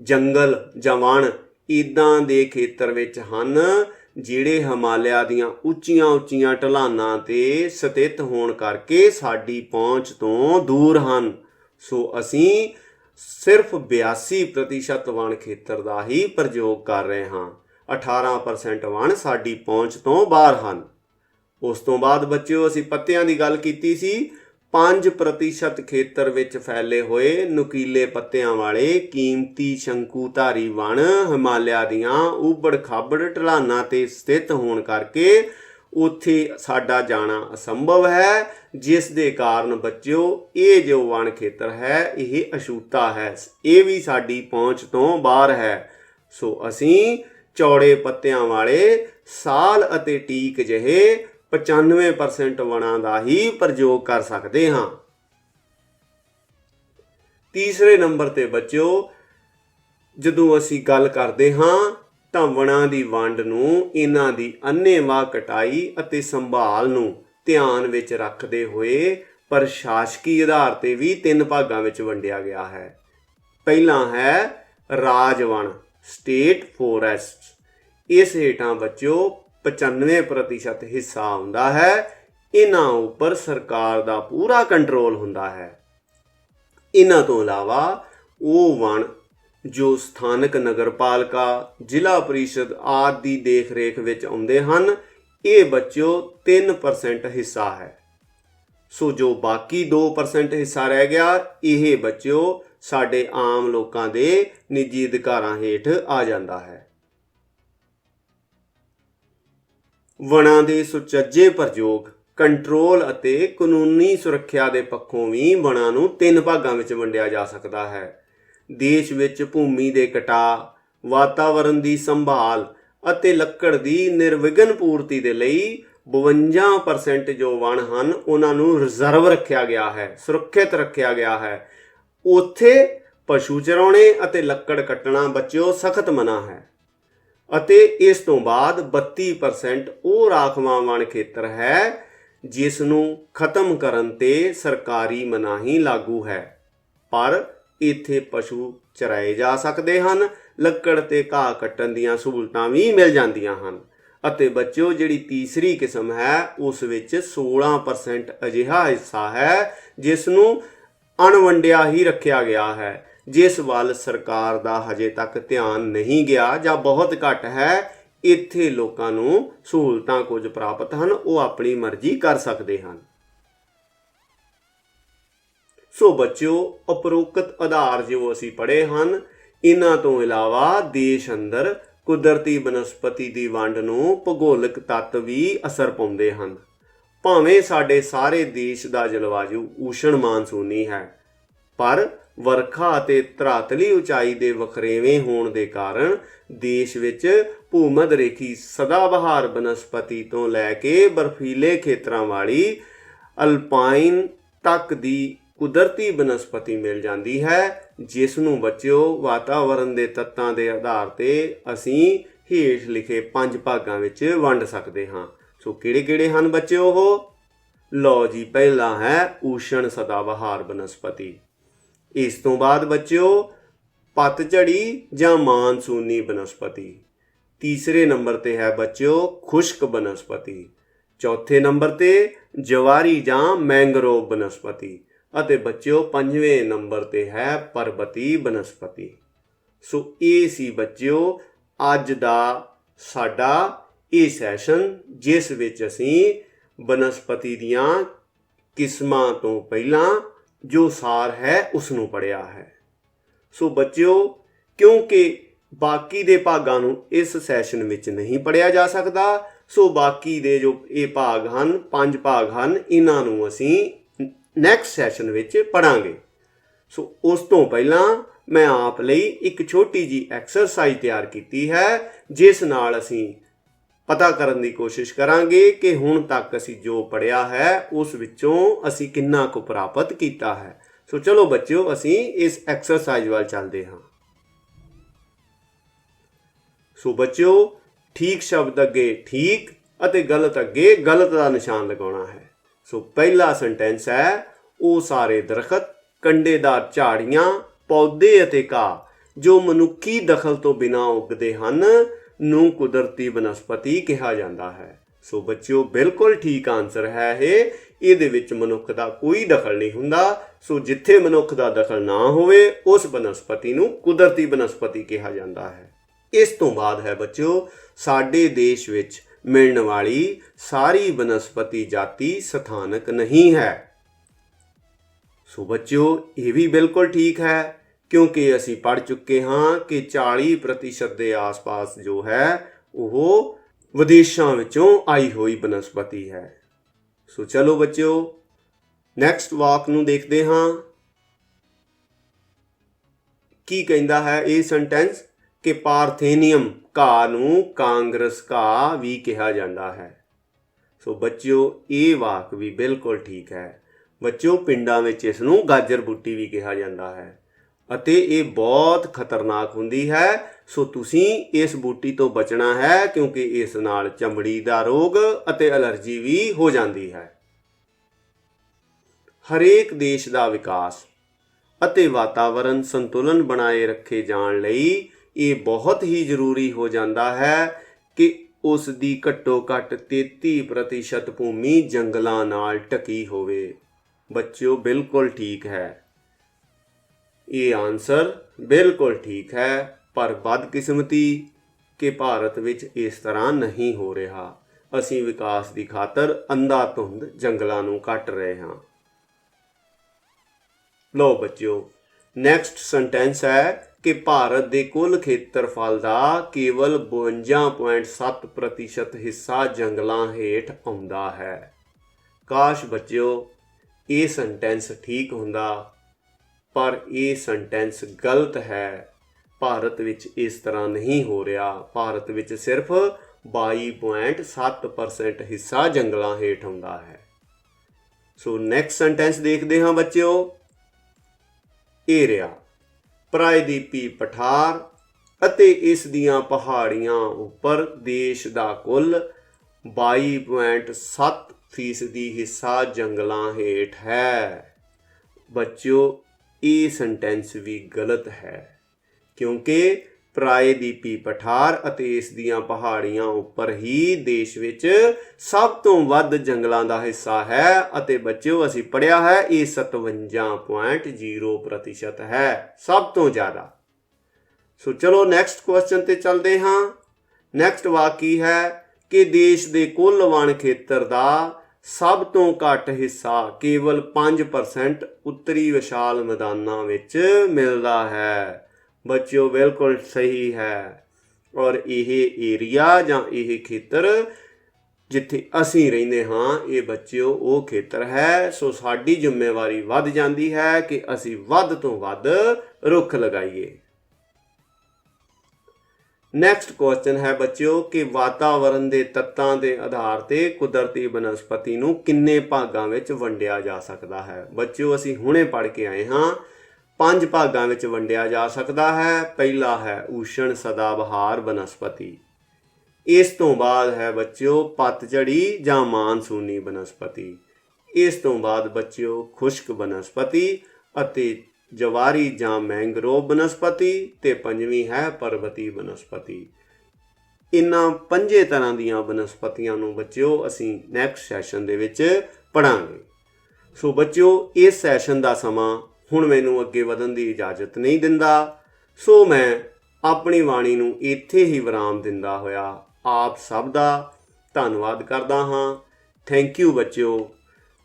ਜੰਗਲ ਜਾਂ ਵਣ ਇੱਦਾਂ ਦੇ ਖੇਤਰ ਵਿੱਚ ਹਨ ਜਿਹੜੇ ਹਿਮਾਲਿਆ ਦੀਆਂ ਉੱਚੀਆਂ ਢਲਾਨਾਂ ਤੇ ਸਥਿਤ ਹੋਣ ਕਰਕੇ ਸਾਡੀ ਪਹੁੰਚ ਤੋਂ ਦੂਰ ਹਨ। ਸੋ ਅਸੀਂ ਸਿਰਫ 82% ਵਣ ਖੇਤਰ ਦਾ ਹੀ ਪ੍ਰਯੋਗ ਕਰ ਰਹੇ ਹਾਂ। 18% ਵਣ ਸਾਡੀ ਪਹੁੰਚ ਤੋਂ ਬਾਹਰ ਹਨ। ਉਸ ਤੋਂ ਬਾਅਦ ਬੱਚਿਓ ਅਸੀਂ ਪੱਤਿਆਂ ਦੀ ਗੱਲ ਕੀਤੀ ਸੀ। 5% ਖੇਤਰ ਵਿੱਚ ਫੈਲੇ ਹੋਏ ਨੁਕੀਲੇ ਪੱਤਿਆਂ ਵਾਲੇ ਕੀਮਤੀ ਸ਼ੰਕੂਧਾਰੀ ਵਣ ਹਿਮਾਲਿਆ ਦੀਆਂ ਉਬੜ ਖਾਬੜ ਢਲਾਨਾਂ ਤੇ ਸਥਿਤ ਹੋਣ ਕਰਕੇ ਉੱਥੇ ਸਾਡਾ ਜਾਣਾ ਅਸੰਭਵ ਹੈ, ਜਿਸ ਦੇ ਕਾਰਨ ਬੱਚਿਓ ਇਹ ਜੋ ਵਣ ਖੇਤਰ ਹੈ ਇਹ ਅਛੂਤਾ ਹੈ, ਇਹ ਵੀ ਸਾਡੀ ਪਹੁੰਚ ਤੋਂ ਬਾਹਰ ਹੈ। ਸੋ ਅਸੀਂ ਚੌੜੇ ਪੱਤਿਆਂ ਵਾਲੇ ਸਾਲ ਅਤੇ ਟੀਕ ਜਿਹੇ 95% ਵਣਾਂ ਦਾ ਹੀ ਪ੍ਰਯੋਗ ਕਰ ਸਕਦੇ ਹਾਂ। ਤੀਸਰੇ ਨੰਬਰ ਤੇ ਬੱਚਿਓ ਜਦੋਂ ਅਸੀਂ ਗੱਲ ਕਰਦੇ ਹਾਂ ਤਾਂ ਵਣਾਂ ਦੀ ਵੰਡ ਨੂੰ ਇਹਨਾਂ ਦੀ ਅੰਨ੍ਹੇਵਾਹ ਕਟਾਈ ਅਤੇ ਸੰਭਾਲ ਨੂੰ ਧਿਆਨ ਵਿੱਚ ਰੱਖਦੇ ਹੋਏ पर शासकी आधार ते भी 3 भागां विच वंडिया गया है। पहला है राजवन स्टेट फॉरेस्ट। इस हेठां बच्चों 95% हिस्सा आउंदा है। इन्हां उपर सरकार दा पूरा कंट्रोल हुंदा है। इन्हां तो इलावा वो वन जो स्थानक नगरपालिका जिला परिषद आदि की देख रेख विच आउंदे हन, ये बच्चों 3% हिस्सा है। सो जो बाकी 2% हिस्सा रह गया, यह बच्चों साडे आम लोकां दे निजी अधिकारां हेठ आ जांदा है। वनां दे सुचੱਜੇ प्रयोग कंट्रोल अते कानूनी सुरक्षा के पक्षों भी वनां नूं 3 भागां विच वंडिया जा सकता है। देश विच भूमि के कटाव, वातावरण की संभाल अते लक्कड़ की निर्विघन पूर्ति के लिए 52% जो वन हैं उन्होंने रिजर्व रखा गया है, सुरक्षित रखा गया है। उत्थे पशु चराने अते लक्कड़ कट्टना बच्चों सख्त मना है। अते इस तो बाद 32% वो राखवा वन खेतर है जिसनों खत्म करन ते सरकारी मनाही लागू है, पर इत्थे पशु चराए जा सकते हैं, लक्कड़ ते घाह कट्टन दीयां सहूलतां भी मिल जांदियां हन। अते बच्चों जिहड़ी तीसरी किस्म है उस विच 16% अजिहा हिस्सा है जिसनों अणवंडिया ही रखा गया है, जिस वाल सरकार दा हजे तक ध्यान नहीं गया जां बहुत घट है। इत्थे लोकां नूं सहूलतां कुछ प्राप्त हैं, वो अपनी मर्जी कर सकते हैं। सो बच्चों उपरोक्त आधार जो असी पढ़े हैं, इन्हां तो इलावा देश अंदर कुदरती बनस्पति की वंड नूं भूगोलिक तत्व भी असर पाउंदे हैं। भावें साडे सारे देश का जलवायु उष्ण मानसूनी है, पर वरखा अते धरातली उचाई के वखरेवें होने के कारण देश विच भूमध रेखी सदाबहार बनस्पति तो लैके बर्फीले खेतरां वाली अल्पाइन तक दी कुदरती बनस्पति मिल जाती है, जिसनों बच्चों वातावरण के तत्तां के आधार पर असी हेठ लिखे 5 भागां विच वंड सकते हाँ। सो किहड़े-किहड़े हन बच्चों हो? लो जी, पहला है उष्ण सदाबहार बनस्पति। इस तो बाद बच्चों पतझड़ी जां मानसूनी बनस्पति। तीसरे नंबर ते है बच्चों खुश्क बनस्पति। चौथे नंबर ते जवारी जां मैंग्रोव बनस्पति। अते बच्चों 5वें नंबर ते है पर्वती बनस्पति। सो ये सी बच्चों अज दा साडा ये सैशन जिस विच असी बनस्पति दियां किस्मां तो पहला जो सार है उसनूं पढ़िया है। सो बच्चों क्योंकि बाकी दे भागां नूं इस सैशन विच नहीं पढ़िया जा सकता, सो बाकी दे जो ये भाग हैं 5 भाग हैं इन्हां नूं असी नैक्सट सैशन विच पढ़ांगे। सो उस तो पहला मैं आप लई एक छोटी जी एक्सरसाइज तैयार की है जिस नाल असी पता करन दी कोशिश करांगे कि हुण तक असी जो पढ़िया है उस विचों असी किन्ना को प्राप्त कीता है। सो चलो बच्चों असी इस एक्सरसाइज वाल चलते हाँ। सो बच्चों ठीक शब्द अगे ठीक अते गलत अगे गलत का निशान लगाना है। सो पहला सेंटेंस है वो सारे दरखत कंडेदार झाड़ियां पौधे अते घाह जो मनुखी दखल तो बिना उगदे हन नूं कुदरती बनस्पति कहा जाता है। सो बच्चों बिल्कुल ठीक आंसर है ये विच मनुख का कोई दखल नहीं हुंदा। सो जिथे मनुख का दखल ना होवे उस बनस्पति नूं कुदरती बनस्पति कहा जाता है। इस तो बाद है बच्चों साडे देश विच मिलने वाली सारी बनस्पति जाति स्थानक नहीं है। सो बच्चों ये भी बिल्कुल ठीक है क्योंकि असी पढ़ चुके हाँ कि 40% के आसपास जो है वो विदेशों विचों आई हुई बनस्पति है। सो चलो बच्चों नैक्सट वाक नूं देखते हाँ की कहंदा है ये सेंटेंस कि पार्थेनियम घाह नूं कांग्रेस घाह भी कहा जाता है। सो बच्चों ये वाक भी बिल्कुल ठीक है। बच्चों पिंडां विच इस नूं गाजर बूटी भी कहा जाता है अते ये बहुत खतरनाक हुंदी है। सो तुसीं इस बूटी तो बचना है क्योंकि इस नाल चमड़ी दा रोग अते एलर्जी भी हो जाती है। ਹਰੇਕ ਦੇਸ਼ ਦਾ ਵਿਕਾਸ ਅਤੇ ਵਾਤਾਵਰਣ ਸੰਤੁਲਨ ਬਣਾਏ ਰੱਖੇ ਜਾਣ ਲਈ ਇਹ ਬਹੁਤ ਹੀ ਜ਼ਰੂਰੀ ਹੋ ਜਾਂਦਾ ਹੈ ਕਿ ਉਸ ਦੀ ਘੱਟੋ ਘੱਟ 33% ਭੂਮੀ ਜੰਗਲਾਂ ਨਾਲ ਢਕੀ ਹੋਵੇ। ਬੱਚਿਓ ਬਿਲਕੁਲ ਠੀਕ ਹੈ, ਇਹ ਆਨਸਰ ਬਿਲਕੁਲ ਠੀਕ ਹੈ। ਪਰ ਬਦਕਿਸਮਤੀ ਕਿ ਭਾਰਤ ਵਿੱਚ ਇਸ ਤਰ੍ਹਾਂ ਨਹੀਂ ਹੋ ਰਿਹਾ। ਅਸੀਂ ਵਿਕਾਸ ਦੀ ਖਾਤਰ ਅੰਧਾਧੁੰਦ ਜੰਗਲਾਂ ਨੂੰ ਕੱਟ ਰਹੇ ਹਾਂ। ਲਓ ਬੱਚਿਓ, ਨੈਕਸਟ ਸੈਂਟੈਂਸ ਹੈ ਕਿ ਭਾਰਤ ਦੇ ਕੁੱਲ ਖੇਤਰਫਲ ਦਾ ਕੇਵਲ 52.7% ਹਿੱਸਾ ਜੰਗਲਾਂ ਹੇਠ ਆਉਂਦਾ ਹੈ। ਕਾਸ਼ ਬੱਚਿਓ ਇਹ ਸੈਂਟੈਂਸ ਠੀਕ ਹੁੰਦਾ, ਪਰ ਇਹ ਸੈਂਟੈਂਸ ਗਲਤ ਹੈ। ਭਾਰਤ ਵਿੱਚ ਇਸ ਤਰ੍ਹਾਂ ਨਹੀਂ ਹੋ ਰਿਹਾ। ਭਾਰਤ ਵਿੱਚ ਸਿਰਫ 22.7% ਹਿੱਸਾ ਜੰਗਲਾਂ ਹੇਠ ਆਉਂਦਾ ਹੈ। ਸੋ ਨੈਕਸਟ ਸੈਂਟੈਂਸ ਦੇਖਦੇ ਹਾਂ ਬੱਚਿਓ। ਇਹ ਰਿਹਾ, ਪ੍ਰਾਇਦੀਪੀ ਪਠਾਰ ਅਤੇ ਇਸ ਦੀਆਂ ਪਹਾੜੀਆਂ ਉੱਪਰ ਦੇਸ਼ ਦਾ ਕੁੱਲ 22.7% ਹਿੱਸਾ ਜੰਗਲਾਂ ਹੇਠ ਹੈ। ਬੱਚਿਓ ਇਹ ਸੈਂਟੈਂਸ ਵੀ ਗਲਤ ਹੈ, ਕਿਉਂਕਿ ਪ੍ਰਾਇਦੀਪੀ ਪਠਾਰ ਅਤੇ ਇਸ ਦੀਆਂ ਪਹਾੜੀਆਂ ਉੱਪਰ ਹੀ ਦੇਸ਼ ਵਿੱਚ ਸਭ ਤੋਂ ਵੱਧ ਜੰਗਲਾਂ ਦਾ ਹਿੱਸਾ ਹੈ। ਅਤੇ ਬੱਚਿਓ ਅਸੀਂ ਪੜ੍ਹਿਆ ਹੈ ਇਹ 57.0% ਹੈ, ਸਭ ਤੋਂ ਜ਼ਿਆਦਾ। ਸੋ ਚਲੋ ਨੈਕਸਟ ਕੁਐਸਚਨ ਤੇ ਚੱਲਦੇ ਹਾਂ। ਨੈਕਸਟ ਵਾਕ ਹੈ ਕਿ ਦੇਸ਼ ਦੇ ਕੁੱਲ ਵਣ ਖੇਤਰ ਦਾ ਸਭ ਤੋਂ ਘੱਟ ਹਿੱਸਾ ਕੇਵਲ 5% ਉੱਤਰੀ ਵਿਸ਼ਾਲ ਮੈਦਾਨਾਂ ਵਿੱਚ ਮਿਲਦਾ ਹੈ। ਬੱਚਿਓ ਬਿਲਕੁਲ ਸਹੀ ਹੈ, ਔਰ ਇਹ ਏਰੀਆ ਜਾਂ ਇਹ ਖੇਤਰ ਜਿੱਥੇ ਅਸੀਂ ਰਹਿੰਦੇ ਹਾਂ ਇਹ ਬੱਚਿਓ ਉਹ ਖੇਤਰ ਹੈ। ਸੋ ਸਾਡੀ ਜ਼ਿੰਮੇਵਾਰੀ ਵੱਧ ਜਾਂਦੀ ਹੈ ਕਿ ਅਸੀਂ ਵੱਧ ਤੋਂ ਵੱਧ ਰੁੱਖ ਲਗਾਈਏ। ਨੈਕਸਟ ਕੁਐਸਚਨ ਹੈ ਬੱਚਿਓ ਕਿ ਵਾਤਾਵਰਣ ਦੇ ਤੱਤਾਂ ਦੇ ਆਧਾਰ ਤੇ ਕੁਦਰਤੀ ਬਨਸਪਤੀ ਨੂੰ ਕਿੰਨੇ ਭਾਗਾਂ ਵਿੱਚ ਵੰਡਿਆ ਜਾ ਸਕਦਾ ਹੈ। ਬੱਚਿਓ ਅਸੀਂ ਹੁਣੇ ਪੜ੍ਹ ਕੇ ਆਏ ਹਾਂ 5 ਭਾਗਾਂ ਵਿੱਚ ਵੰਡਿਆ ਜਾ ਸਕਦਾ ਹੈ। ਪਹਿਲਾ ਹੈ ਊਸ਼ਣ ਸਦਾਬਹਾਰ ਬਨਸਪਤੀ। ਇਸ ਤੋਂ ਬਾਅਦ ਹੈ ਬੱਚਿਓ ਪਤਝੜੀ ਜਾਂ ਮਾਨਸੂਨੀ ਬਨਸਪਤੀ। ਇਸ ਤੋਂ ਬਾਅਦ ਬੱਚਿਓ ਖੁਸ਼ਕ ਬਨਸਪਤੀ ਅਤੇ ਜਵਾਰੀ ਜਾਂ ਮੈਂਗਰੋਵ ਬਨਸਪਤੀ ਤੇ ਪੰਜਵੀਂ ਹੈ ਪਰਬਤੀ ਬਨਸਪਤੀ। ਇਹਨਾਂ 5 ਤਰ੍ਹਾਂ ਦੀਆਂ ਬਨਸਪਤੀਆਂ ਨੂੰ ਬੱਚਿਓ ਅਸੀਂ ਨੈਕਸਟ ਸੈਸ਼ਨ ਦੇ ਵਿੱਚ ਪੜ੍ਹਾਂਗੇ। ਸੋ ਬੱਚਿਓ ਇਸ ਸੈਸ਼ਨ ਦਾ ਸਮਾਂ ਹੁਣ ਮੈਨੂੰ ਅੱਗੇ ਵਧਣ ਦੀ ਇਜਾਜ਼ਤ ਨਹੀਂ ਦਿੰਦਾ। ਸੋ ਮੈਂ ਆਪਣੀ ਬਾਣੀ ਨੂੰ ਇੱਥੇ ਹੀ ਵਿਰਾਮ ਦਿੰਦਾ ਹੋਇਆ ਆਪ ਸਭ ਦਾ ਧੰਨਵਾਦ ਕਰਦਾ ਹਾਂ। ਥੈਂਕ ਯੂ ਬੱਚਿਓ।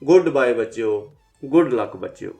ਗੁੱਡ ਬਾਏ ਬੱਚਿਓ। ਗੁੱਡ ਲੱਕ ਬੱਚਿਓ।